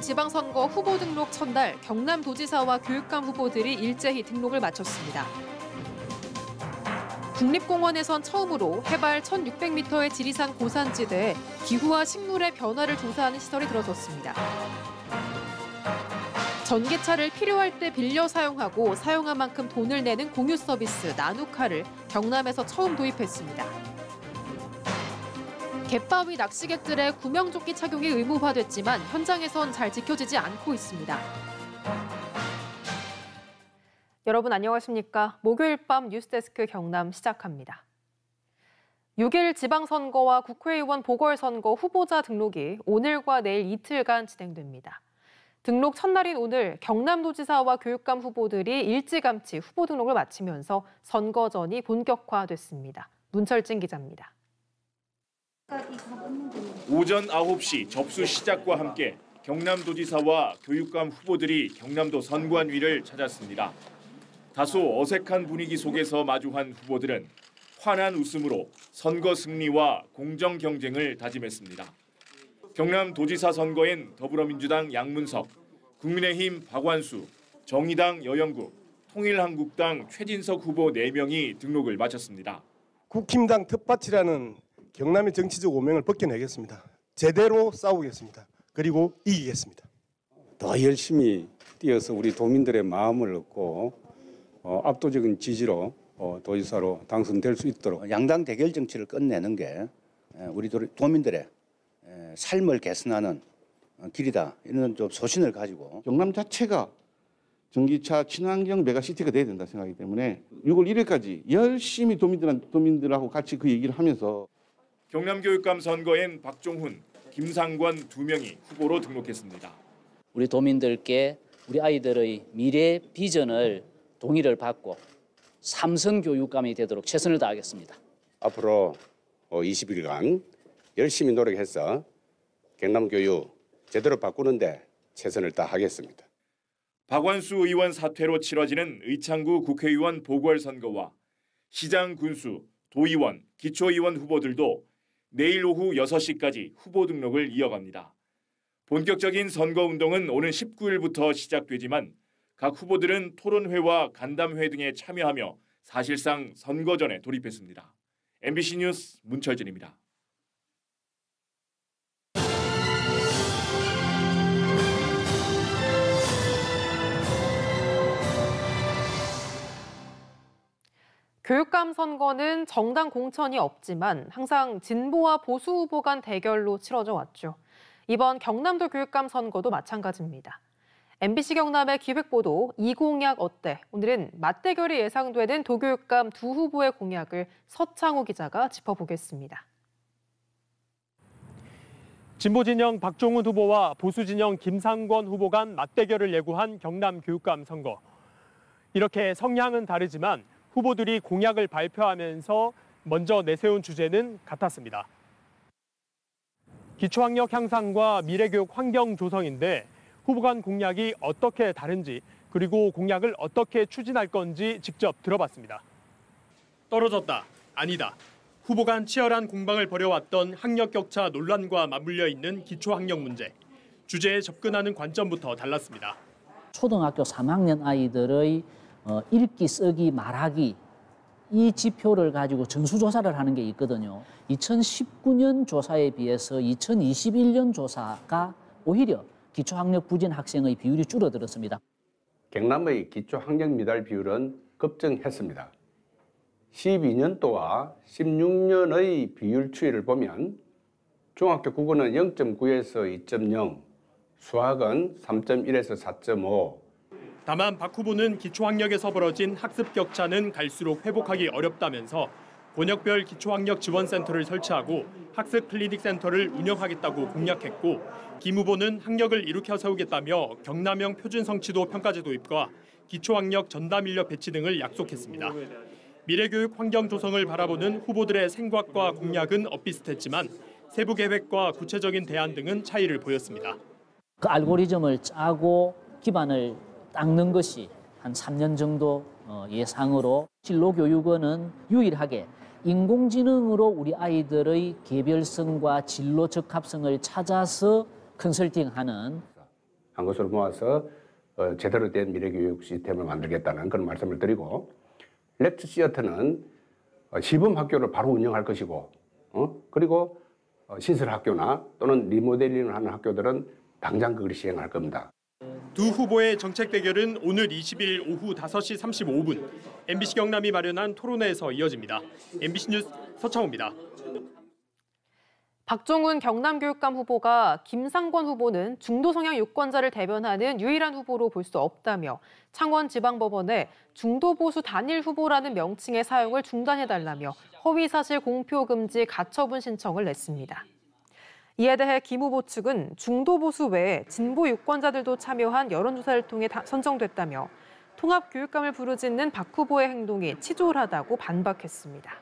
지방선거 후보 등록 첫날 경남도지사와 교육감 후보들이 일제히 등록을 마쳤습니다. 국립공원에선 처음으로 해발 1,600m의 지리산 고산지대에 기후와 식물의 변화를 조사하는 시설이 들어섰습니다. 전기차를 필요할 때 빌려 사용하고 사용한 만큼 돈을 내는 공유 서비스 나누카를 경남에서 처음 도입했습니다. 갯바위 낚시객들의 구명조끼 착용이 의무화됐지만 현장에선 잘 지켜지지 않고 있습니다. 여러분 안녕하십니까? 목요일 밤 뉴스데스크 경남 시작합니다. 6일 지방선거와 국회의원 보궐선거 후보자 등록이 오늘과 내일 이틀간 진행됩니다. 등록 첫날인 오늘 경남도지사와 교육감 후보들이 일찌감치 후보 등록을 마치면서 선거전이 본격화됐습니다. 문철진 기자입니다. 오전 9시 접수 시작과 함께 경남도지사와 교육감 후보들이 경남도 선관 위를 찾았습니다. 다소 어색한 분위기 속에서 마주한 후보들은 환한 웃음으로 선거 승리와 공정 경쟁을 다짐했습니다. 경남도지사 선거엔 더불어민주당 양문석, 국민의힘 박완수, 정의당 여영국, 통일한국당 최진석 후보 4명이 등록을 마쳤습니다. 국힘당 텃밭이라는 경남의 정치적 오명을 벗겨내겠습니다. 제대로 싸우겠습니다. 그리고 이기겠습니다. 더 열심히 뛰어서 우리 도민들의 마음을 얻고 압도적인 지지로 도지사로 당선될 수 있도록 양당 대결 정치를 끝내는 게 우리 도민들의 삶을 개선하는 길이다. 이런 좀 소신을 가지고 경남 자체가 전기차 친환경 메가시티가 돼야 된다 생각하기 때문에 6월 1일까지 열심히 도민들하고 같이 그 얘기를 하면서 경남교육감 선거엔 박종훈, 김상권 2명이 후보로 등록했습니다. 우리 도민들께 우리 아이들의 미래 비전을 동의를 받고 삼선 교육감이 되도록 최선을 다하겠습니다. 앞으로 20일간 열심히 노력해서 경남교육 제대로 바꾸는데 최선을 다하겠습니다. 박완수 의원 사퇴로 치러지는 의창구 국회의원 보궐선거와 시장 군수, 도의원, 기초의원 후보들도 내일 오후 6시까지 후보 등록을 이어갑니다. 본격적인 선거운동은 오는 19일부터 시작되지만 각 후보들은 토론회와 간담회 등에 참여하며 사실상 선거전에 돌입했습니다. MBC 뉴스 문철진입니다. 교육감 선거는 정당 공천이 없지만 항상 진보와 보수 후보 간 대결로 치러져 왔죠. 이번 경남도 교육감 선거도 마찬가지입니다. MBC 경남의 기획보도 이 공약 어때? 오늘은 맞대결이 예상되는 도교육감 두 후보의 공약을 서창호 기자가 짚어보겠습니다. 진보 진영 박종훈 후보와 보수 진영 김상권 후보 간 맞대결을 예고한 경남 교육감 선거. 이렇게 성향은 다르지만 후보들이 공약을 발표하면서 먼저 내세운 주제는 같았습니다. 기초학력 향상과 미래교육 환경 조성인데 후보 간 공약이 어떻게 다른지 그리고 공약을 어떻게 추진할 건지 직접 들어봤습니다. 떨어졌다, 아니다. 후보 간 치열한 공방을 벌여왔던 학력 격차 논란과 맞물려 있는 기초학력 문제. 주제에 접근하는 관점부터 달랐습니다. 초등학교 3학년 아이들의 읽기, 쓰기, 말하기 이 지표를 가지고 전수조사를 하는 게 있거든요. 2019년 조사에 비해서 2021년 조사가 오히려 기초학력 부진 학생의 비율이 줄어들었습니다. 경남의 기초학력 미달 비율은 급증했습니다. 12년도와 16년의 비율 추이를 보면 중학교 국어는 0.9에서 2.0, 수학은 3.1에서 4.5. 다만 박 후보는 기초학력에서 벌어진 학습 격차는 갈수록 회복하기 어렵다면서 권역별 기초학력 지원센터를 설치하고 학습 클리닉 센터를 운영하겠다고 공약했고 김 후보는 학력을 일으켜 세우겠다며 경남형 표준 성취도 평가제 도입과 기초학력 전담 인력 배치 등을 약속했습니다. 미래교육 환경 조성을 바라보는 후보들의 생각과 공약은 엇비슷했지만 세부 계획과 구체적인 대안 등은 차이를 보였습니다. 그 알고리즘을 짜고 기반을 닦는 것이 한 3년 정도 예상으로 진로교육원은 유일하게 인공지능으로 우리 아이들의 개별성과 진로 적합성을 찾아서 컨설팅하는 한 것으로 모아서 제대로 된 미래교육 시스템을 만들겠다는 그런 말씀을 드리고, 렉트 시어터는 시범 학교를 바로 운영할 것이고, 그리고 시설 학교나 또는 리모델링을 하는 학교들은 당장 그걸 시행할 겁니다. 두 후보의 정책 대결은 오늘 20일 오후 5시 35분 MBC 경남이 마련한 토론회에서 이어집니다. MBC 뉴스 서창호입니다. 박종훈 경남교육감 후보가 김상권 후보는 중도 성향 유권자를 대변하는 유일한 후보로 볼 수 없다며 창원지방법원에 중도보수 단일 후보라는 명칭의 사용을 중단해달라며 허위사실 공표 금지 가처분 신청을 냈습니다. 이에 대해 김 후보 측은 중도보수 외에 진보 유권자들도 참여한 여론조사를 통해 선정됐다며 통합교육감을 부르짖는 박 후보의 행동이 치졸하다고 반박했습니다.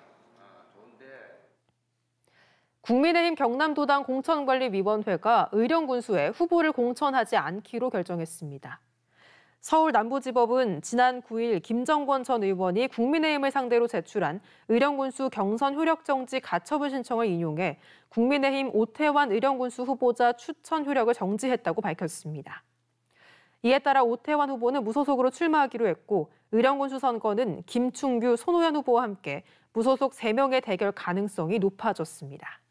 국민의힘 경남도당 공천관리위원회가 의령군수에 후보를 공천하지 않기로 결정했습니다. 서울 남부지법은 지난 9일 김정권 전 의원이 국민의힘을 상대로 제출한 의령군수 경선 효력정지 가처분 신청을 인용해 국민의힘 오태환 의령군수 후보자 추천 효력을 정지했다고 밝혔습니다. 이에 따라 오태환 후보는 무소속으로 출마하기로 했고 의령군수 선거는 김충규, 손호연 후보와 함께 무소속 3명의 대결 가능성이 높아졌습니다.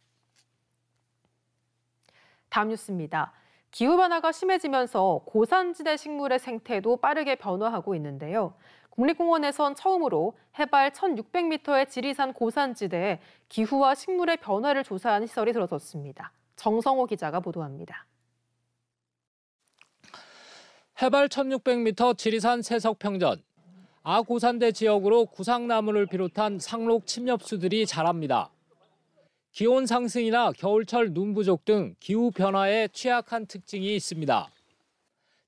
다음 뉴스입니다. 기후변화가 심해지면서 고산지대 식물의 생태도 빠르게 변화하고 있는데요. 국립공원에선 처음으로 해발 1,600m의 지리산 고산지대에 기후와 식물의 변화를 조사하는 시설이 들어섰습니다. 정성호 기자가 보도합니다. 해발 1,600m 지리산 세석평전. 아고산대 지역으로 구상나무를 비롯한 상록 침엽수들이 자랍니다. 기온 상승이나 겨울철 눈 부족 등 기후변화에 취약한 특징이 있습니다.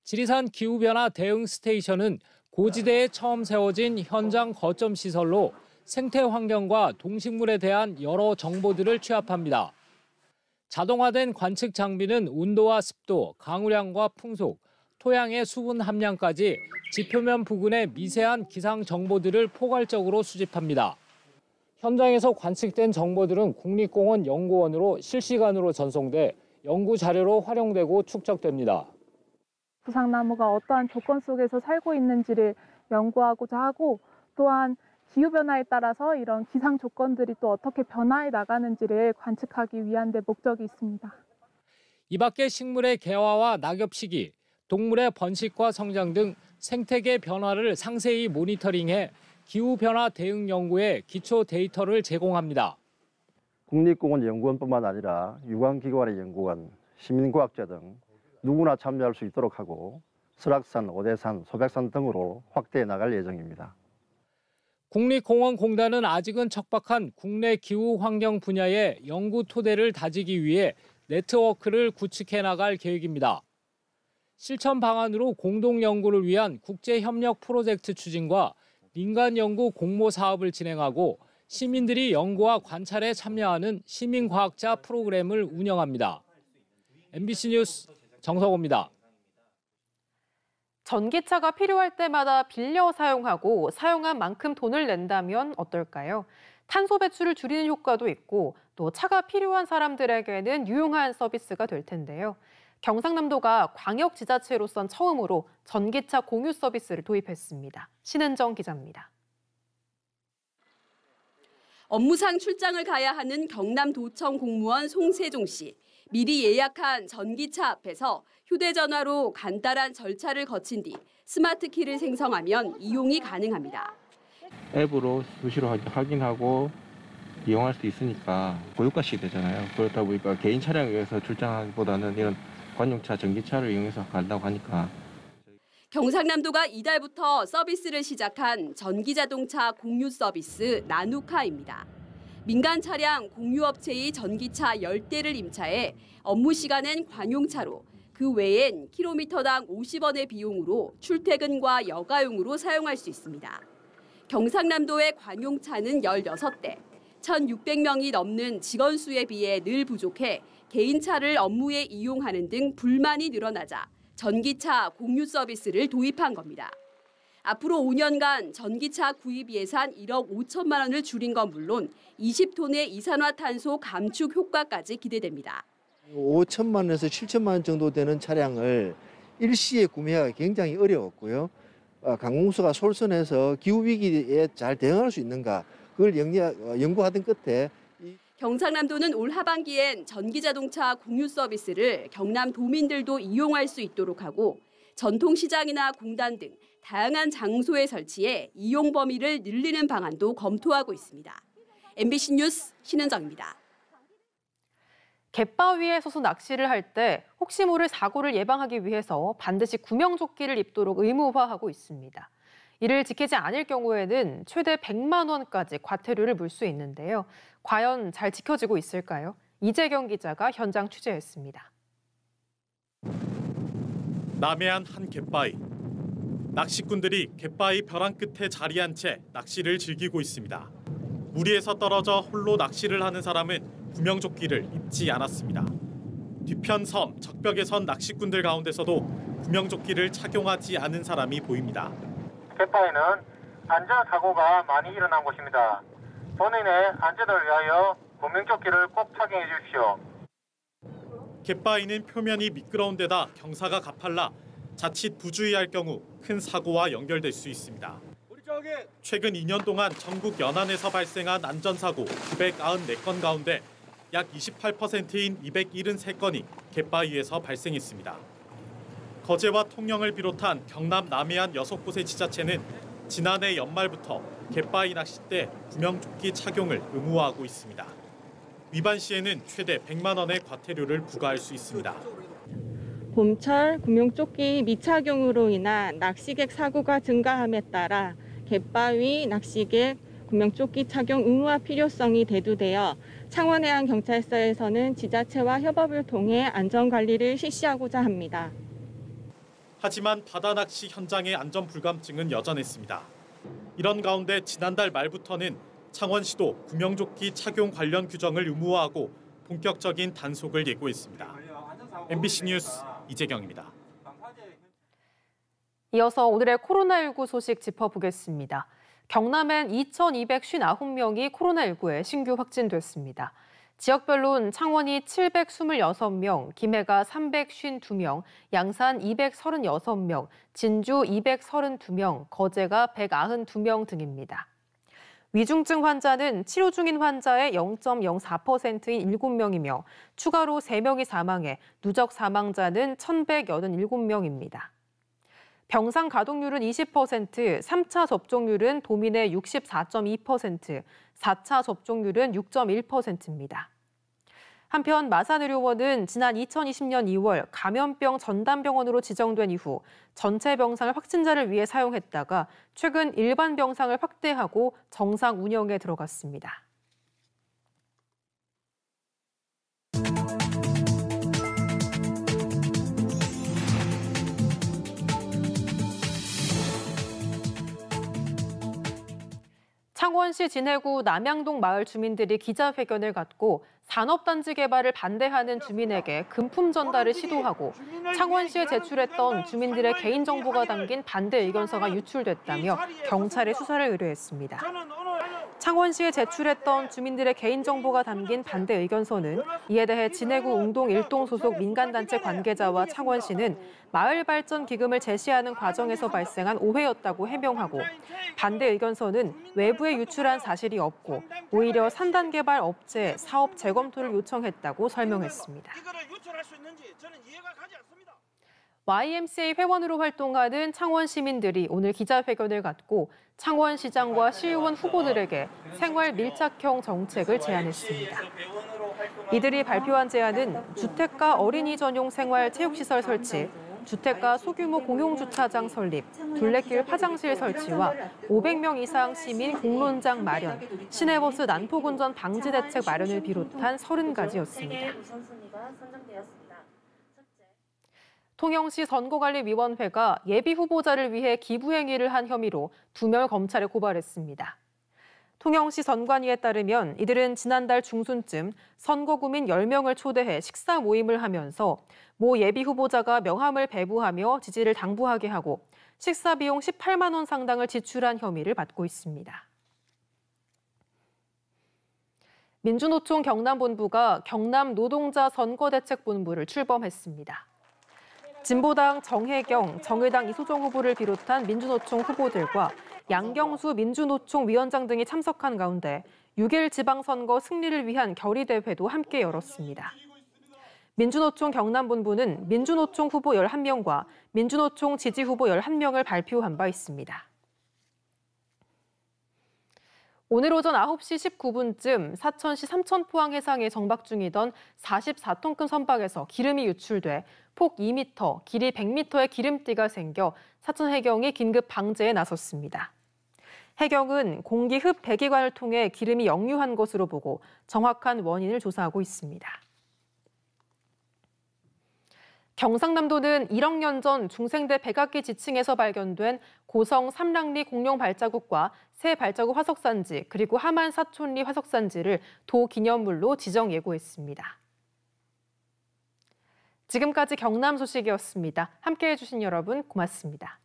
지리산 기후변화 대응 스테이션은 고지대에 처음 세워진 현장 거점 시설로 생태 환경과 동식물에 대한 여러 정보들을 취합합니다. 자동화된 관측 장비는 온도와 습도, 강우량과 풍속, 토양의 수분 함량까지 지표면 부근의 미세한 기상 정보들을 포괄적으로 수집합니다. 현장에서 관측된 정보들은 국립공원 연구원으로 실시간으로 전송돼 연구 자료로 활용되고 축적됩니다. 구상나무가 어떠한 조건 속에서 살고 있는지를 연구하고자 하고 또한 기후변화에 따라서 이런 기상 조건들이 또 어떻게 변화해 나가는지를 관측하기 위한 데 목적이 있습니다. 이 밖에 식물의 개화와 낙엽 시기, 동물의 번식과 성장 등 생태계 변화를 상세히 모니터링해 기후변화 대응 연구에 기초 데이터를 제공합니다. 국립공원 연구원뿐만 아니라 유관기관의 연구원, 시민과학자 등 누구나 참여할 수 있도록 하고 설악산, 오대산, 소백산 등으로 확대해 나갈 예정입니다. 국립공원공단은 아직은 척박한 국내 기후 환경 분야의 연구 토대를 다지기 위해 네트워크를 구축해 나갈 계획입니다. 실천 방안으로 공동 연구를 위한 국제 협력 프로젝트 추진과 민간 연구 공모 사업을 진행하고 시민들이 연구와 관찰에 참여하는 시민과학자 프로그램을 운영합니다. MBC 뉴스 정석호입니다. 전기차가 필요할 때마다 빌려 사용하고 사용한 만큼 돈을 낸다면 어떨까요? 탄소 배출을 줄이는 효과도 있고 또 차가 필요한 사람들에게는 유용한 서비스가 될 텐데요. 경상남도가 광역지자체로선 처음으로 전기차 공유 서비스를 도입했습니다. 신은정 기자입니다. 업무상 출장을 가야 하는 경남도청 공무원 송세종 씨. 미리 예약한 전기차 앞에서 휴대전화로 간단한 절차를 거친 뒤 스마트키를 생성하면 이용이 가능합니다. 앱으로 수시로 확인하고 이용할 수 있으니까 고유가시 되잖아요. 그렇다 보니까 개인 차량에 의해서 출장하기보다는 이런 관용차, 전기차를 이용해서 간다고 하니까. 경상남도가 이달부터 서비스를 시작한 전기자동차 공유 서비스 나누카입니다. 민간 차량 공유업체의 전기차 10대를 임차해 업무 시간엔 관용차로, 그 외엔 킬로미터당 50원의 비용으로 출퇴근과 여가용으로 사용할 수 있습니다. 경상남도의 관용차는 16대, 1,600명이 넘는 직원 수에 비해 늘 부족해 개인차를 업무에 이용하는 등 불만이 늘어나자 전기차 공유 서비스를 도입한 겁니다. 앞으로 5년간 전기차 구입 예산 1억 5천만 원을 줄인 건 물론 20톤의 이산화탄소 감축 효과까지 기대됩니다. 5천만 원에서 7천만 원 정도 되는 차량을 일시에 구매하기 굉장히 어려웠고요. 관공서가 솔선해서 기후 위기에 잘 대응할 수 있는가 그걸 연구하던 끝에 경상남도는 올 하반기엔 전기자동차 공유 서비스를 경남 도민들도 이용할 수 있도록 하고 전통시장이나 공단 등 다양한 장소에 설치해 이용 범위를 늘리는 방안도 검토하고 있습니다. MBC 뉴스 신은정입니다. 갯바위에 서서 낚시를 할 때 혹시 모를 사고를 예방하기 위해서 반드시 구명조끼를 입도록 의무화하고 있습니다. 이를 지키지 않을 경우에는 최대 100만 원까지 과태료를 물 수 있는데요. 과연 잘 지켜지고 있을까요? 이재경 기자가 현장 취재했습니다. 남해안 한 갯바위. 낚시꾼들이 갯바위 벼랑 끝에 자리한 채 낚시를 즐기고 있습니다. 무리에서 떨어져 홀로 낚시를 하는 사람은 구명조끼를 입지 않았습니다. 뒤편 섬, 적벽에 선 낚시꾼들 가운데서도 구명조끼를 착용하지 않은 사람이 보입니다. 갯바위는 안전사고가 많이 일어난 곳입니다. 본인의 안전을 위하여 구명조끼를 꼭 착용해 주십시오. 갯바위는 표면이 미끄러운 데다 경사가 가팔라 자칫 부주의할 경우 큰 사고와 연결될 수 있습니다. 최근 2년 동안 전국 연안에서 발생한 안전사고 994건 가운데 약 28%인 273건이 갯바위에서 발생했습니다. 거제와 통영을 비롯한 경남 남해안 6곳의 지자체는 지난해 연말부터 갯바위 낚시 때 구명조끼 착용을 의무화하고 있습니다. 위반 시에는 최대 100만 원의 과태료를 부과할 수 있습니다. 봄철 구명조끼 미착용으로 인한 낚시객 사고가 증가함에 따라 갯바위 낚시객 구명조끼 착용 의무화 필요성이 대두되어 창원해양경찰서에서는 지자체와 협업을 통해 안전관리를 실시하고자 합니다. 하지만 바다 낚시 현장의 안전 불감증은 여전했습니다. 이런 가운데 지난달 말부터는 창원시도 구명조끼 착용 관련 규정을 의무화하고 본격적인 단속을 예고했습니다. MBC 뉴스 이재경입니다. 이어서 오늘의 코로나19 소식 짚어보겠습니다. 경남엔 2,259명이 코로나19에 신규 확진됐습니다. 지역별로는 창원이 726명, 김해가 352명, 양산 236명, 진주 232명, 거제가 192명 등입니다. 위중증 환자는 치료 중인 환자의 0.04%인 7명이며 추가로 3명이 사망해 누적 사망자는 1,187명입니다. 병상 가동률은 20%, 3차 접종률은 도민의 64.2%, 4차 접종률은 6.1%입니다. 한편 마산의료원은 지난 2020년 2월 감염병 전담병원으로 지정된 이후 전체 병상을 확진자를 위해 사용했다가 최근 일반 병상을 확대하고 정상 운영에 들어갔습니다. 창원시 진해구 남양동 마을 주민들이 기자회견을 갖고 산업단지 개발을 반대하는 주민에게 금품 전달을 시도하고 창원시에 제출했던 주민들의 개인정보가 담긴 반대 의견서가 유출됐다며 경찰에 수사를 의뢰했습니다. 창원시에 제출했던 주민들의 개인정보가 담긴 반대 의견서는 이에 대해 진해구 웅동 1동 소속 민간단체 관계자와 창원시는 마을 발전 기금을 제시하는 과정에서 발생한 오해였다고 해명하고 반대 의견서는 외부에 유출한 사실이 없고 오히려 산단개발 업체에 사업 재검토를 요청했다고 설명했습니다. YMCA 회원으로 활동하는 창원 시민들이 오늘 기자회견을 갖고 창원시장과 시의원 후보들에게 생활 밀착형 정책을 제안했습니다. 이들이 발표한 제안은 주택가 어린이 전용 생활 체육시설 설치, 주택가 소규모 공용주차장 설립, 둘레길 화장실 설치와 500명 이상 시민 공론장 마련, 시내버스 난폭운전 방지 대책 마련을 비롯한 30가지였습니다. 통영시 선거관리위원회가 예비후보자를 위해 기부행위를 한 혐의로 2명을 검찰에 고발했습니다. 통영시 선관위에 따르면 이들은 지난달 중순쯤 선거구민 10명을 초대해 식사 모임을 하면서 모 예비후보자가 명함을 배부하며 지지를 당부하게 하고 식사 비용 18만 원 상당을 지출한 혐의를 받고 있습니다. 민주노총 경남본부가 경남노동자 선거대책본부를 출범했습니다. 진보당 정혜경, 정의당 이소정 후보를 비롯한 민주노총 후보들과 양경수 민주노총 위원장 등이 참석한 가운데 6일 지방선거 승리를 위한 결의대회도 함께 열었습니다. 민주노총 경남본부는 민주노총 후보 11명과 민주노총 지지후보 11명을 발표한 바 있습니다. 오늘 오전 9시 19분쯤 사천시 삼천포항 해상에 정박 중이던 44톤급 선박에서 기름이 유출돼 폭 2m, 길이 100m의 기름띠가 생겨 사천 해경이 긴급 방제에 나섰습니다. 해경은 공기 흡 배기관을 통해 기름이 역류한 것으로 보고 정확한 원인을 조사하고 있습니다. 경상남도는 1억 년 전 중생대 백악기 지층에서 발견된 고성 삼랑리 공룡 발자국과 새 발자국 화석산지 그리고 하만 사촌리 화석산지를 도기념물로 지정 예고했습니다. 지금까지 경남 소식이었습니다. 함께해 주신 여러분 고맙습니다.